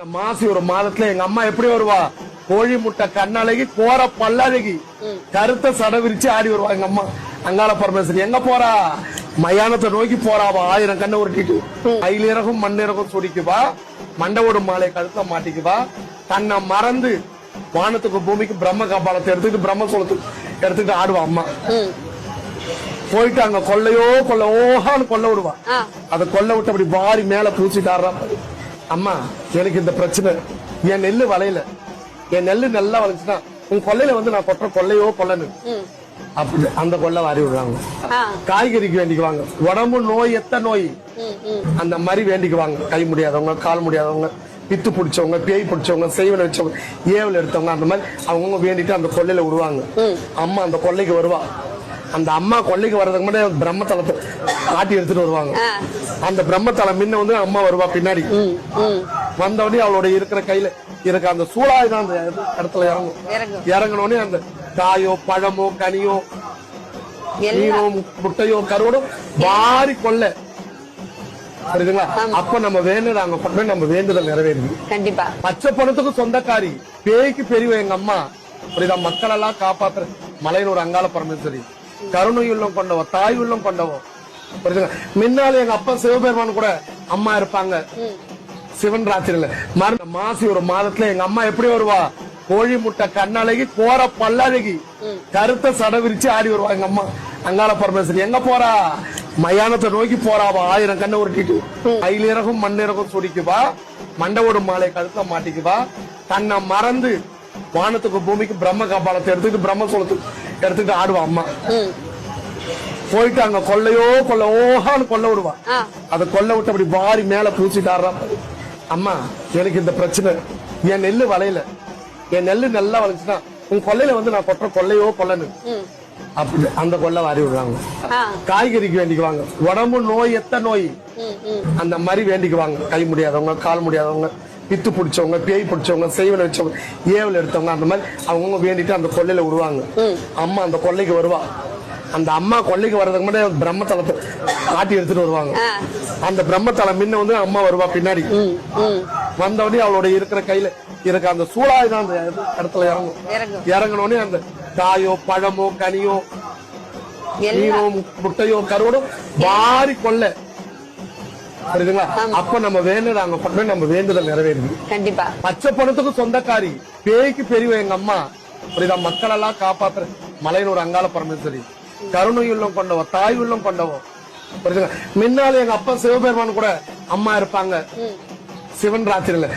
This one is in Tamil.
மாசி ஒரு மாதத்துல எங்க அம்மா எப்படி வருவா? கோழி முட்டை கண்ணழகி கோர பல்லழகி கருத்த சட விரிச்சு ஆடி வருவா எங்க அம்மா. அங்காள பரமேஸ்வரி எங்க போறா? மயானத்தை நோக்கி போறாவா. 1000 கண்ணை உருட்டிட்டு மயிலிறகும் மண்ணிறகும் சுடிக்குவா. மண்டவோடு மாலை கழுத்த மாட்டிக்குவா. தன்னை மறந்து வானத்துக்கு பூமிக்கு பிரம்ம கபாலத்தை எடுத்துக்கிட்டு பிரம்ம சோளத்துக்கு எடுத்துக்கிட்டு ஆடுவா அம்மா. போயிட்டு அங்க கொள்ளையோ கொள்ள ஓஹான்னு கொல்ல விடுவா. அதை கொல்ல விட்டு அப்படி வாரி மேல பூச்சிட்டு ஆடுறா. அம்மா எனக்கு இந்த பிரச்சனை, என் நெல்லு வளையல, என் நெல்லு நல்லா வளைச்சுன்னா உன் கொள்ளையில வந்து நான் கொட்டுற கொள்ளையோ கொல்லனு அப்படி அந்த கொள்ளை வாரி விடுறாங்க. காய்கறிக்கு வேண்டிக்குவாங்க. உடம்பு நோய் எத்த நோய் அந்த மாதிரி வேண்டிக்குவாங்க. கை முடியாதவங்க, கால் முடியாதவங்க, பித்து பிடிச்சவங்க, பேய் பிடிச்சவங்க, செய்வன வச்சவங்க, ஏவல் எடுத்தவங்க, அந்த மாதிரி அவங்க வேண்டிட்டு அந்த கொள்ளையில விடுவாங்க. அம்மா அந்த கொள்ளைக்கு வருவா. அந்த அம்மா கொள்ளைக்கு வர்றதுக்கு முன்னாடி பிரம்மத்தலத்தை காட்டி எடுத்துட்டு வருவாங்க. அந்த பிரம்மத்தலம் முன்ன வந்து அம்மா வருவா பின்னாடி. வந்தவொடனே அவளோட இருக்கிற கையில இருக்க அந்த சூழாய் தான் அந்த இடத்துல இறங்கும். இறங்கினோடனே அந்த காயோ பழமோ கனியோ மீனோ முட்டையோ கருவடும் வாரி கொள்ள புரியுதுங்களா? அப்ப நம்ம வேண்டுதல் அங்க பண்ண நம்ம வேண்டுதல் நிறைவேறுது. கண்டிப்பா பச்சை பணத்துக்கு சொந்தக்காரி, பேய்க்கு பெரியவ எங்க அம்மா. புரியுதா? மக்கள் எல்லாம் காப்பாத்துற மலையனூர் அங்காள பரமேஸ்வரி. கருணை உள்ளம் கொண்டவோ, தாய் உள்ளம் கொண்டவோ. புரியுதுங்க? முன்னால எங்க அப்பா சிவபெருமான் கூட அம்மா இருப்பாங்க. சிவன் ராத்திரில மாசி ஒரு மாதத்துல எங்க அம்மா எப்படி வருவா? கோழி முட்டை கண்ணழகி கோர பல்லழகி கருத்த சட விரிச்சு ஆடி வருவா எங்க அம்மா. அங்காள பரமேஸ்வரி எங்க போறா? மயானத்தை நோக்கி போறாவா. 1000 கண்ணை உருட்டிட்டு மயிலிறகும் மண்ணிறகும் சுடிக்குவா. மண்டவோடு மாலை கழுத்த மாட்டிக்குவா. தன்னை மறந்து வானத்துக்கு பூமிக்கு பிரம்ம கபாலத்தை எடுத்துக்கிட்டு பிரம்ம சோளத்துக்கு எடுத்துக்கிட்டு ஆடுவா அம்மா. போயிட்டு அங்க கொள்ளையோ கொள்ள ஓஹான்னு கொல்ல விடுவா. அதை கொல்ல விட்டு அப்படி வாரி மேல பூச்சிட்டு ஆடுறா. அம்மா எனக்கு இந்த பிரச்சனை, என் நெல்லு வளையல, என் நெல்லு நல்லா வளைச்சுன்னா உன் கொள்ளையில வந்து நான் கொட்டுற கொள்ளையோ கொல்லனு அப்படி அந்த கொள்ளை வாரி விடுறாங்க. காய்கறிக்கு வேண்டிக்குவாங்க. உடம்பு நோய் எத்த நோய் அந்த மாதிரி வேண்டிக்குவாங்க. கை முடியாதவங்க, கால் முடியாதவங்க, பித்து பிடிச்சவங்க, பேய் பிடிச்சவங்க, செய்வன வச்சவங்க, ஏவல் எடுத்தவங்க, அந்த மாதிரி அவங்க வேண்டிட்டு அந்த கொள்ளையில விடுவாங்க. அம்மா அந்த கொள்ளைக்கு வருவா. அந்த அம்மா கொள்ளைக்கு வர்றதுக்கு முன்னாடி பிரம்மத்தலத்தை காட்டி எடுத்துட்டு வருவாங்க. அந்த பிரம்மத்தலம் முன்ன வந்து அம்மா வருவா பின்னாடி. வந்தவொடனே அவளோட இருக்கிற கையில இருக்க அந்த சூழாய் தான் அந்த இடத்துல இறங்கும். இறங்கினோடனே அந்த காயோ பழமோ கனியோ மீனோ முட்டையோ கருவடும் வாரி கொள்ள புரியுதுங்களா? அப்ப நம்ம வேண்டுதல் அங்க பண்ண நம்ம வேண்டுதல் நிறைவேறுது. கண்டிப்பா பச்சை பணத்துக்கு சொந்தக்காரி, பேய்க்கு பெரியவ எங்க அம்மா. புரியுதா? மக்கள் எல்லாம் காப்பாத்துற மலையனூர் அங்காள பரமேஸ்வரி. கருணை உள்ளம் கொண்டவோ, தாய் உள்ளம் கொண்டவோ. புரியுதுங்க? முன்னால எங்க அப்பா சிவபெருமான் கூட அம்மா இருப்பாங்க. சிவன் ராத்திரில